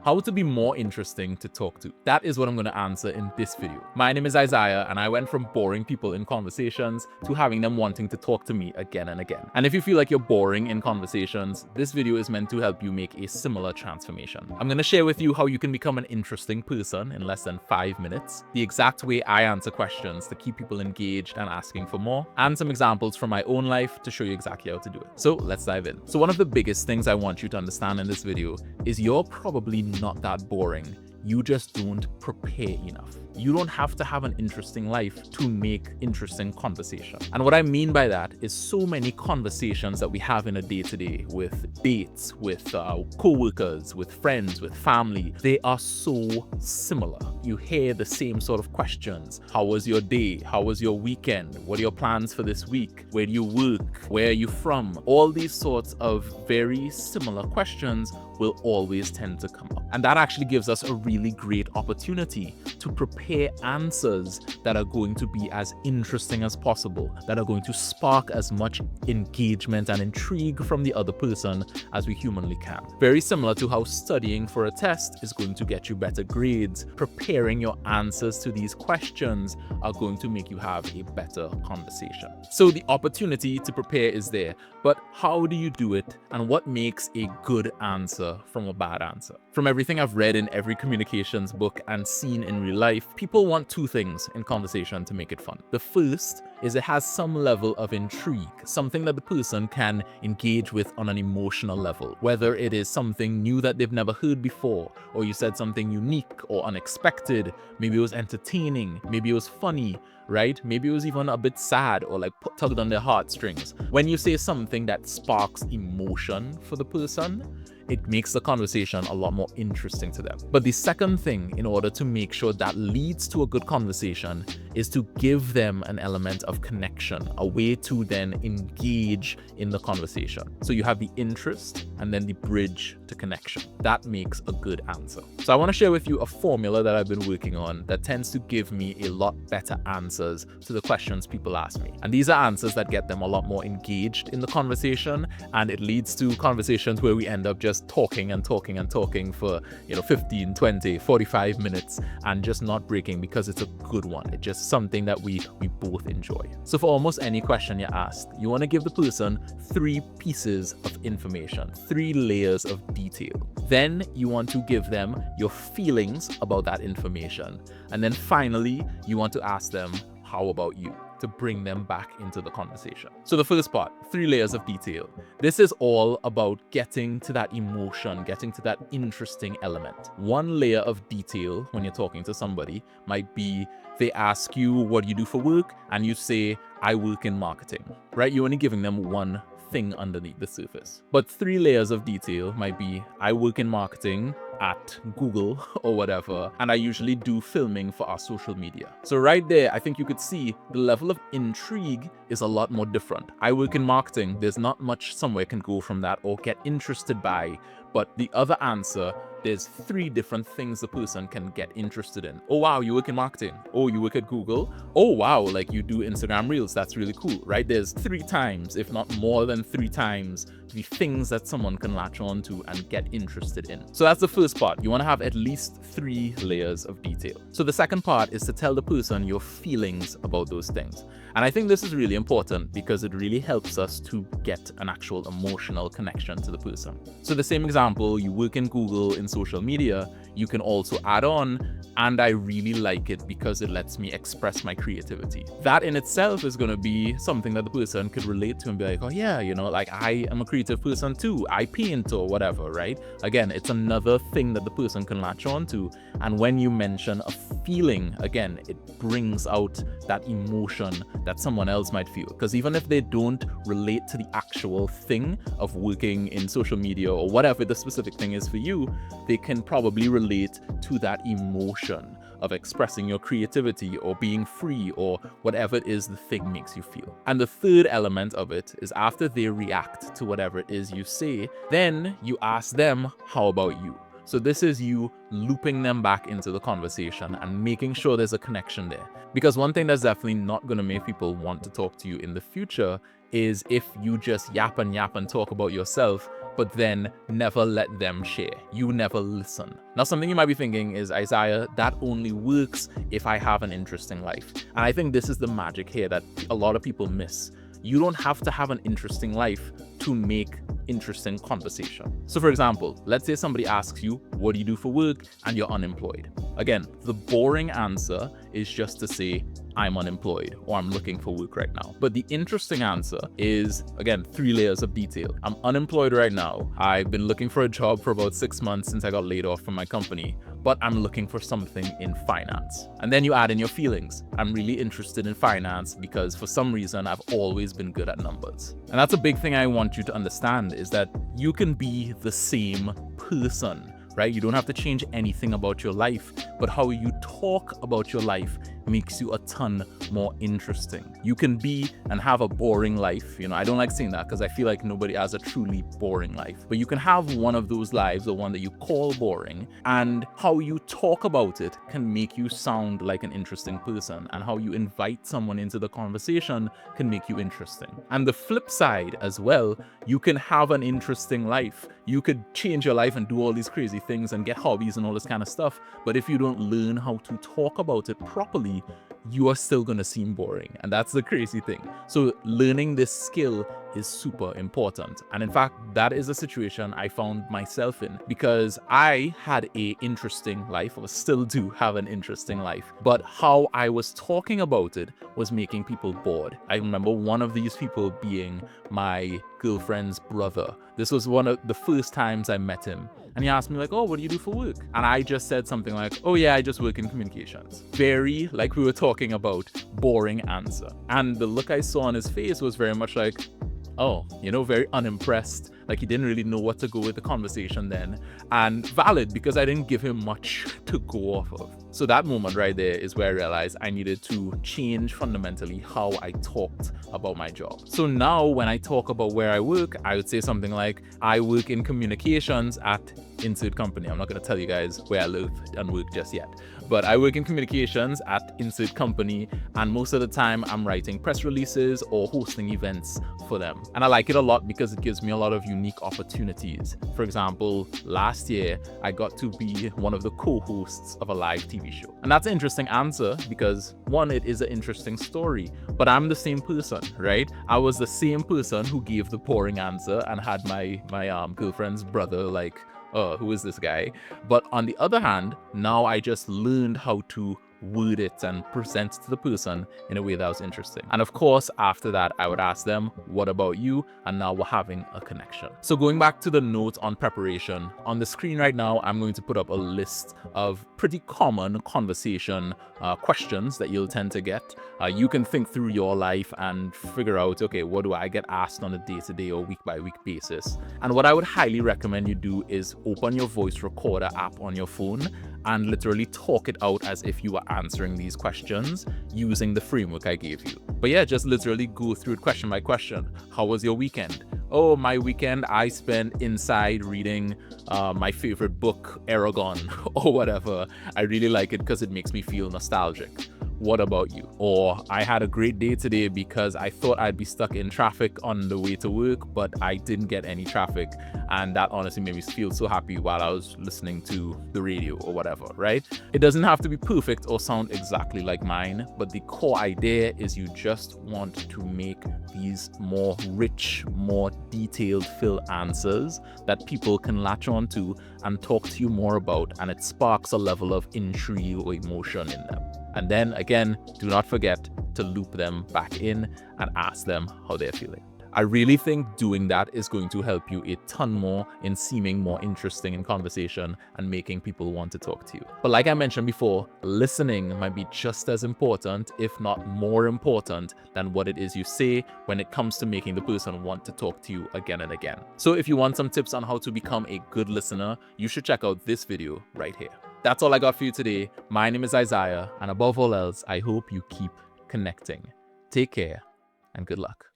How to be more interesting to talk to. That is what I'm going to answer in this video. My name is Isaiah, and I went from boring people in conversations to having them wanting to talk to me again and again. And if you feel like you're boring in conversations, this video is meant to help you make a similar transformation. I'm going to share with you how you can become an interesting person in less than 5 minutes, the exact way I answer questions to keep people engaged and asking for more, and some examples from my own life to show you exactly how to do it. So let's dive in. So one of the biggest things I want you to understand in this video is you're probably not that boring. You just don't prepare enough. You don't have to have an interesting life to make interesting conversation. And what I mean by that is so many conversations that we have in a day-to-day with dates, with co-workers, with friends, with family, they are so similar. You hear the same sort of questions. How was your day? How was your weekend? What are your plans for this week? Where do you work? Where are you from? All these sorts of very similar questions will always tend to come up. And that actually gives us a really great opportunity to prepare answers that are going to be as interesting as possible, that are going to spark as much engagement and intrigue from the other person as we humanly can. Very similar to how studying for a test is going to get you better grades, preparing your answers to these questions are going to make you have a better conversation. So the opportunity to prepare is there, but how do you do it, and what makes a good answer from a bad answer? From everything I've read in every communications book and seen in real life, people want two things in conversation to make it fun. The first is it has some level of intrigue, something that the person can engage with on an emotional level, whether it is something new that they've never heard before, or you said something unique or unexpected, maybe it was entertaining, maybe it was funny, right? Maybe it was even a bit sad or like tugged on their heartstrings. When you say something that sparks emotion for the person, it makes the conversation a lot more interesting to them. But the second thing, in order to make sure that leads to a good conversation, is to give them an element of connection, a way to then engage in the conversation. So you have the interest and then the bridge to connection. That makes a good answer. So I want to share with you a formula that I've been working on that tends to give me a lot better answers to the questions people ask me. And these are answers that get them a lot more engaged in the conversation, and it leads to conversations where we end up just talking and talking and talking for 15, 20, 45 minutes and just not breaking, because it's a good one. It's just something that we both enjoy. So for almost any question you're asked, you want to give the person 3 pieces of information, 3 layers of detail. Then you want to give them your feelings about that information. And then finally, you want to ask them, how about you? To bring them back into the conversation. So the first part, 3 layers of detail. This is all about getting to that emotion, getting to that interesting element. One layer of detail when you're talking to somebody might be they ask you, what do you do for work? And you say, I work in marketing, right? You're only giving them one thing underneath the surface. But 3 layers of detail might be, I work in marketing at Google or whatever, and I usually do filming for our social media. So right there, I think you could see the level of intrigue is a lot more different. I work in marketing. There's not much somewhere can go from that or get interested by. But the other answer, there's 3 different things the person can get interested in. Oh wow, you work in marketing. Oh, you work at Google. Oh wow, like you do Instagram Reels. That's really cool, right? There's 3 times, if not more than 3 times, the things that someone can latch on to and get interested in. So that's the first part. You want to have at least 3 layers of detail. So the second part is to tell the person your feelings about those things. And I think this is really important because it really helps us to get an actual emotional connection to the person. So the same example, you work in Google in social media, you can also add on, and I really like it because it lets me express my creativity. That in itself is going to be something that the person could relate to and be like, oh yeah, like I am a creative person too. I paint or whatever, right? Again, it's another thing that the person can latch on to. And when you mention a feeling, again, it brings out that emotion that someone else might feel. Because even if they don't relate to the actual thing of working in social media or whatever the specific thing is for you, they can probably relate to that emotion of expressing your creativity or being free or whatever it is the thing makes you feel. And the third element of it is after they react to whatever it is you say, then you ask them, how about you? So this is you looping them back into the conversation and making sure there's a connection there. Because one thing that's definitely not going to make people want to talk to you in the future is if you just yap and talk about yourself, but then never let them share. You never listen. Now, something you might be thinking is, Isaiah, that only works if I have an interesting life. And I think this is the magic here that a lot of people miss. You don't have to have an interesting life to make interesting conversation. So for example, let's say somebody asks you, what do you do for work? And you're unemployed. Again, the boring answer is just to say, I'm unemployed or I'm looking for work right now. But the interesting answer is, again, 3 layers of detail. I'm unemployed right now. I've been looking for a job for about 6 months since I got laid off from my company, but I'm looking for something in finance. And then you add in your feelings. I'm really interested in finance because for some reason I've always been good at numbers. And that's a big thing I want you to understand, is that you can be the same person, right? You don't have to change anything about your life, but how you talk about your life makes you a ton more interesting. You can be and have a boring life. I don't like saying that because I feel like nobody has a truly boring life, but you can have one of those lives, the one that you call boring, and how you talk about it can make you sound like an interesting person, and how you invite someone into the conversation can make you interesting. And the flip side as well, you can have an interesting life. You could change your life and do all these crazy things and get hobbies and all this kind of stuff, but if you don't learn how to talk about it properly, you are still going to seem boring. And that's the crazy thing. So learning this skill is super important. And in fact, that is a situation I found myself in, because I had a interesting life, or still do have an interesting life, but how I was talking about it was making people bored. I remember one of these people being my girlfriend's brother. This was one of the first times I met him. And he asked me like, oh, what do you do for work? And I just said something like, oh yeah, I just work in communications. Very, like we were talking about, boring answer. And the look I saw on his face was very much like, oh, very unimpressed. Like he didn't really know what to go with the conversation then. And valid, because I didn't give him much to go off of. So that moment right there is where I realized I needed to change fundamentally how I talked about my job. So now when I talk about where I work, I would say something like, I work in communications at insert company. I'm not going to tell you guys where I live and work just yet, but I work in communications at insert company, and most of the time I'm writing press releases or hosting events for them. And I like it a lot because it gives me a lot of unique opportunities. For example, last year I got to be one of the co-hosts of a live TV show. And that's an interesting answer because, one, it is an interesting story, but I'm the same person, right? I was the same person who gave the boring answer and had my girlfriend's brother like, oh, who is this guy? But on the other hand, now I just learned how to word it and present to the person in a way that was interesting. And of course, after that, I would ask them, what about you? And now we're having a connection. So going back to the note on preparation, on the screen right now, I'm going to put up a list of pretty common conversation questions that you'll tend to get. You can think through your life and figure out, okay, what do I get asked on a day-to-day or week-by-week basis? And what I would highly recommend you do is open your voice recorder app on your phone and literally talk it out as if you were answering these questions using the framework I gave you. But yeah, just literally go through it question by question. How was your weekend? Oh, my weekend I spent inside reading my favorite book, Aragon, or whatever. I really like it because it makes me feel nostalgic. What about you? Or I had a great day today because I thought I'd be stuck in traffic on the way to work, but I didn't get any traffic. And that honestly made me feel so happy while I was listening to the radio or whatever, right? It doesn't have to be perfect or sound exactly like mine, but the core idea is you just want to make these more rich, more detailed fill answers that people can latch on to and talk to you more about, and it sparks a level of intrigue or emotion in them. And then again, do not forget to loop them back in and ask them how they're feeling. I really think doing that is going to help you a ton more in seeming more interesting in conversation and making people want to talk to you. But like I mentioned before, listening might be just as important, if not more important, than what it is you say when it comes to making the person want to talk to you again and again. So if you want some tips on how to become a good listener, you should check out this video right here. That's all I got for you today. My name is Isaiah, and above all else, I hope you keep connecting. Take care and good luck.